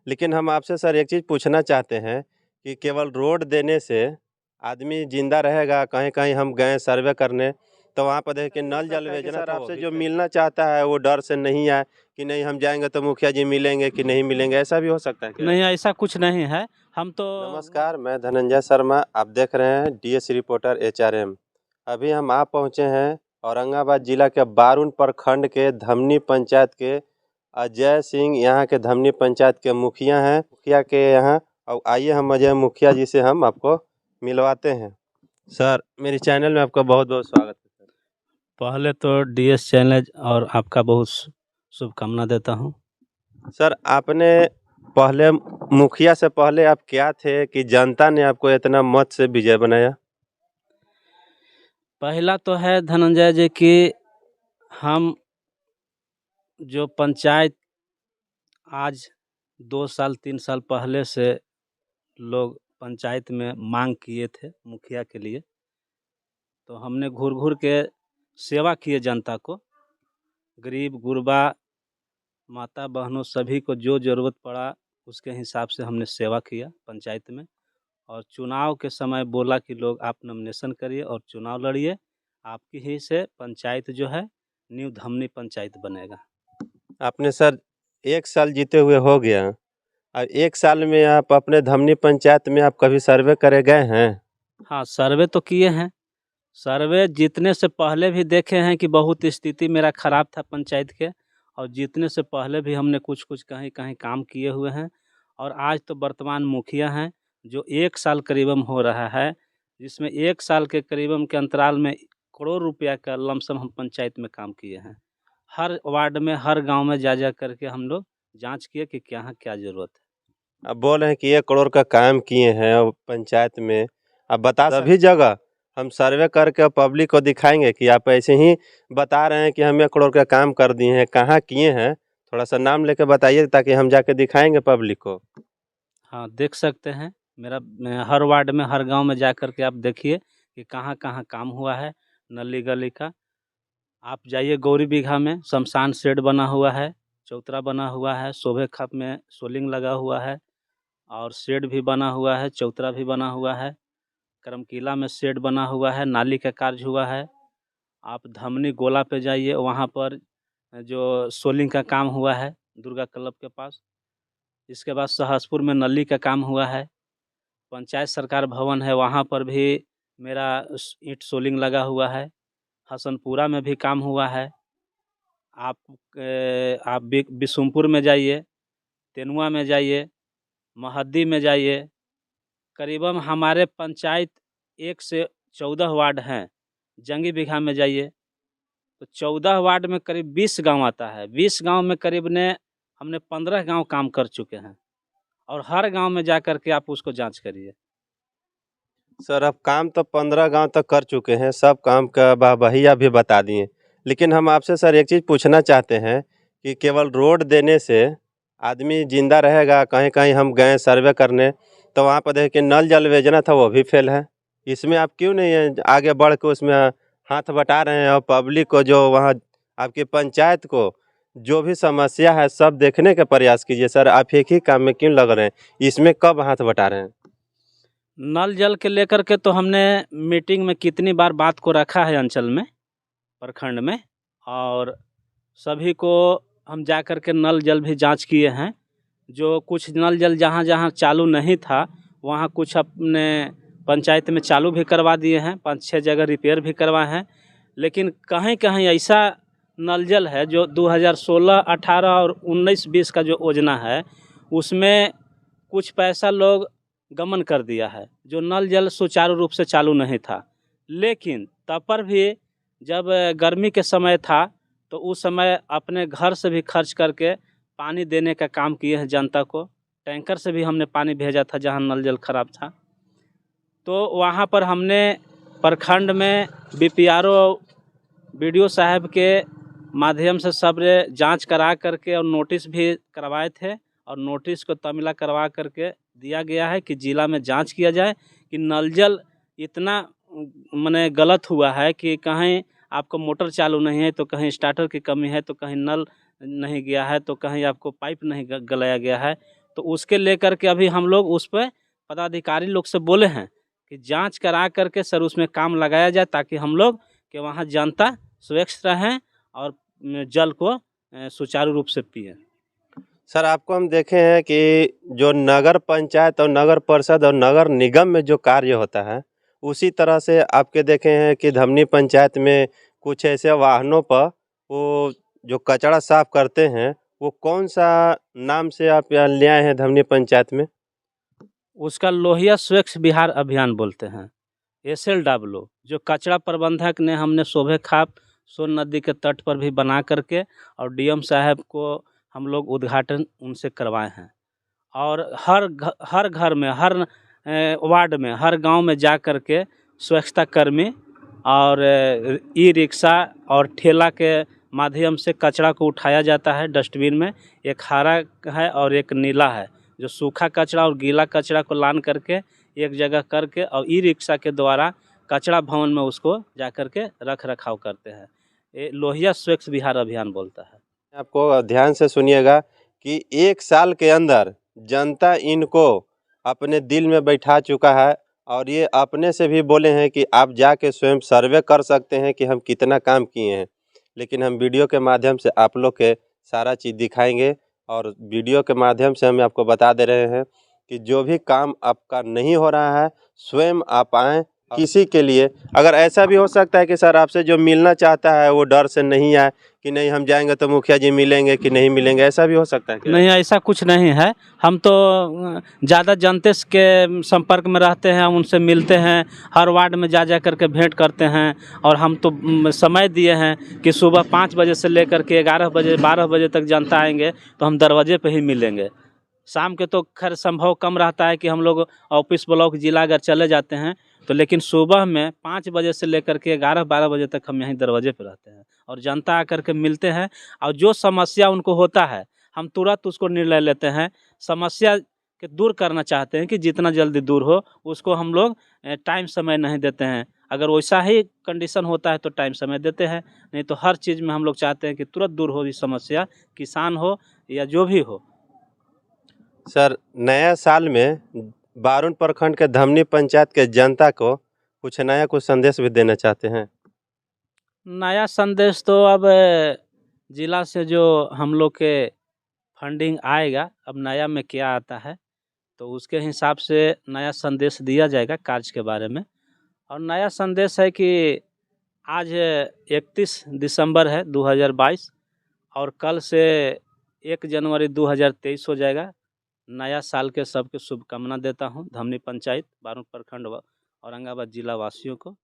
लेकिन हम आपसे सर एक चीज़ पूछना चाहते हैं कि केवल रोड देने से आदमी जिंदा रहेगा? कहीं कहीं हम गए सर्वे करने तो वहाँ पर देखे कि नल जल योजना सर आपसे जो मिलना चाहता है वो डर से नहीं आए कि नहीं हम जाएंगे तो मुखिया जी मिलेंगे कि नहीं मिलेंगे, ऐसा भी हो सकता है क्या? नहीं, ऐसा कुछ नहीं है। हम तो नमस्कार, मैं धनंजय शर्मा, आप देख रहे हैं डीएस रिपोर्टर HRM। अभी हम आप पहुंचे हैं औरंगाबाद जिला के बारुन प्रखंड के धमनी पंचायत के अजय सिंह, यहाँ के धमनी पंचायत के मुखिया हैं, मुखिया के यहाँ। और आइए हम अजय मुखिया जी से हम आपको मिलवाते हैं। सर मेरे चैनल में आपका बहुत बहुत स्वागत है। पहले तो डीएस चैनल और आपका बहुत शुभकामना देता हूँ। सर आपने पहले मुखिया से पहले आप क्या थे कि जनता ने आपको इतना मत से विजय बनाया? पहला तो है धनंजय जी कि हम जो पंचायत आज 2 साल 3 साल पहले से लोग पंचायत में मांग किए थे मुखिया के लिए, तो हमने घूर घूर के सेवा किए जनता को, गरीब गुरबा माता बहनों सभी को जो ज़रूरत पड़ा उसके हिसाब से हमने सेवा किया पंचायत में। और चुनाव के समय बोला कि लोग आप नॉमिनेशन करिए और चुनाव लड़िए, आपकी ही से पंचायत जो है न्यू धमनी पंचायत बनेगा। आपने सर 1 साल जीते हुए हो गया और 1 साल में आप अपने धमनी पंचायत में आप कभी सर्वे करे गए हैं? हाँ, सर्वे तो किए हैं। सर्वे जीतने से पहले भी देखे हैं कि बहुत स्थिति मेरा खराब था पंचायत के, और जीतने से पहले भी हमने कुछ कुछ कहीं कहीं काम किए हुए हैं। और आज तो वर्तमान मुखिया हैं जो 1 साल करीबन हो रहा है, जिसमें 1 साल के करीबन के अंतराल में करोड़ रुपया का लमसम हम पंचायत में काम किए हैं। हर वार्ड में हर गांव में जा जा करके हम लोग जांच किए कि क्या क्या ज़रूरत है। आप बोल रहे हैं कि 1 करोड़ का काम किए हैं और पंचायत में आप बता सभी जगह हम सर्वे करके पब्लिक को दिखाएंगे कि आप ऐसे ही बता रहे हैं कि हम 1 करोड़ का काम कर दिए हैं, कहाँ किए हैं? थोड़ा सा नाम लेके बताइए ताकि हम जाके दिखाएंगे पब्लिक को। हाँ, देख सकते हैं मैं हर वार्ड में हर गांव में जा कर के आप देखिए कि कहाँ कहाँ काम हुआ है नली गली का। आप जाइए गौरी बीघा में शमशान शेड बना हुआ है, चौतरा बना हुआ है, शोभे खप में सोलिंग लगा हुआ है और शेड भी बना हुआ है, चौतरा भी बना हुआ है, करमकीला में शेड बना हुआ है, नाली का कार्य हुआ है। आप धमनी गोला पे जाइए, वहाँ पर जो सोलिंग का काम हुआ है दुर्गा क्लब के पास। इसके बाद सहसपुर में नली का काम हुआ है। पंचायत सरकार भवन है, वहाँ पर भी मेरा ईंट सोलिंग लगा हुआ है। हसनपुरा में भी काम हुआ है। आप बिशुनपुर में जाइए, तेनुआ में जाइए, महद्दी में जाइए। करीबन हमारे पंचायत 1 से 14 वार्ड हैं। जंगी बीघा में जाइए तो 14 वार्ड में करीब 20 गांव आता है। 20 गांव में करीब ने हमने 15 गांव काम कर चुके हैं, और हर गांव में जा कर के आप उसको जांच करिए। सर आप काम तो 15 गांव तक कर चुके हैं, सब काम का वाहवाही आप भी बता दिए, लेकिन हम आपसे सर एक चीज़ पूछना चाहते हैं कि केवल रोड देने से आदमी जिंदा रहेगा? कहीं कहीं हम गए सर्वे करने तो वहाँ पर देखे कि नल जल योजना था वो भी फेल है। इसमें आप क्यों नहीं आगे बढ़ के उसमें हाथ बटा रहे हैं और पब्लिक को जो वहाँ आपकी पंचायत को जो भी समस्या है सब देखने का प्रयास कीजिए। सर आप एक ही काम में क्यों लग रहे हैं? इसमें कब हाथ बटा रहे हैं? नल जल के लेकर के तो हमने मीटिंग में कितनी बार बात को रखा है अंचल में, प्रखंड में, और सभी को हम जा कर के नल जल भी जांच किए हैं। जो कुछ नल जल जहां जहां चालू नहीं था वहां कुछ अपने पंचायत में चालू भी करवा दिए हैं, 5-6 जगह रिपेयर भी करवाए हैं। लेकिन कहीं कहीं ऐसा नल जल है जो 2016, 18 और 19, 20 का जो योजना है उसमें कुछ पैसा लोग गमन कर दिया है, जो नल जल सुचारू रूप से चालू नहीं था। लेकिन तब पर भी जब गर्मी के समय था तो उस समय अपने घर से भी खर्च करके पानी देने का काम किए हैं जनता को। टैंकर से भी हमने पानी भेजा था जहां नल जल खराब था। तो वहां पर हमने प्रखंड में BPRO BDO साहब के माध्यम से सब जांच करा करके और नोटिस भी करवाए थे, और नोटिस को तमीला करवा करके दिया गया है कि जिला में जांच किया जाए कि नल जल इतना माने गलत हुआ है कि कहीं आपको मोटर चालू नहीं है तो कहीं स्टार्टर की कमी है, तो कहीं नल नहीं गया है, तो कहीं आपको पाइप नहीं गलाया गया है। तो तो उसके लेकर के अभी हम लोग उस पर पदाधिकारी लोग से बोले हैं कि जांच करा करके सर उसमें काम लगाया जाए, ताकि हम लोग के वहाँ जनता स्वच्छ रहें और जल को सुचारू रूप से पिए। सर आपको हम देखे हैं कि जो नगर पंचायत और नगर परिषद और नगर निगम में जो कार्य होता है, उसी तरह से आपके देखे हैं कि धमनी पंचायत में कुछ ऐसे वाहनों पर वो जो कचरा साफ करते हैं, वो कौन सा नाम से आप यहाँ ले आए हैं धमनी पंचायत में? उसका लोहिया स्वच्छ बिहार अभियान बोलते हैं, SLW। जो कचरा प्रबंधक ने हमने शोभे खाप सोन नदी के तट पर भी बना करके और DM साहब को हम लोग उद्घाटन उनसे करवाए हैं। और हर घर में, हर वार्ड में, हर गांव में जा कर के स्वच्छता कर्मी और ई-रिक्शा और ठेला के माध्यम से कचरा को उठाया जाता है डस्टबिन में। एक हरा है और एक नीला है, जो सूखा कचरा और गीला कचरा को लान करके एक जगह करके और ई-रिक्शा के द्वारा कचरा भवन में उसको जा कर के रख रखाव करते हैं। ये लोहिया स्वच्छ बिहार अभियान बोलता है। आपको ध्यान से सुनिएगा कि 1 साल के अंदर जनता इनको अपने दिल में बैठा चुका है और ये अपने से भी बोले हैं कि आप जाके स्वयं सर्वे कर सकते हैं कि हम कितना काम किए हैं। लेकिन हम वीडियो के माध्यम से आप लोग के सारा चीज़ दिखाएंगे और वीडियो के माध्यम से हम आपको बता दे रहे हैं कि जो भी काम आपका नहीं हो रहा है, स्वयं आप आएँ। किसी के लिए अगर ऐसा भी हो सकता है कि सर आपसे जो मिलना चाहता है वो डर से नहीं आए कि नहीं हम जाएंगे तो मुखिया जी मिलेंगे कि नहीं मिलेंगे, ऐसा भी हो सकता है क्या? नहीं, ऐसा कुछ नहीं है। हम तो ज़्यादा जनता के संपर्क में रहते हैं, उनसे मिलते हैं, हर वार्ड में जा कर के भेंट करते हैं। और हम तो समय दिए हैं कि सुबह 5 बजे से लेकर के 11 बजे 12 बजे तक जनता आएंगे तो हम दरवाजे पे ही मिलेंगे। शाम के तो खैर संभव कम रहता है कि हम लोग ऑफिस ब्लॉक जिला अगर चले जाते हैं तो, लेकिन सुबह में 5 बजे से लेकर के 11-12 बजे तक हम यहीं दरवाजे पे रहते हैं और जनता आकर के मिलते हैं। और जो समस्या उनको होता है हम तुरंत उसको निर्णय लेते हैं। समस्या के दूर करना चाहते हैं कि जितना जल्दी दूर हो, उसको हम लोग टाइम समय नहीं देते हैं। अगर वैसा ही कंडीशन होता है तो टाइम समय देते हैं, नहीं तो हर चीज़ में हम लोग चाहते हैं कि तुरंत दूर हो ये समस्या, किसान हो या जो भी हो। सर नया साल में बारुण प्रखंड के धमनी पंचायत के जनता को कुछ नया कुछ संदेश भी देना चाहते हैं? नया संदेश तो अब जिला से जो हम लोग के फंडिंग आएगा, अब नया में क्या आता है तो उसके हिसाब से नया संदेश दिया जाएगा कार्य के बारे में। और नया संदेश है कि आज 31 दिसंबर है 2022 और कल से 1 जनवरी 2023 हो जाएगा। नया साल के सबके शुभकामना देता हूं धमनी पंचायत, बारुण प्रखंड व औरंगाबाद जिला वासियों को।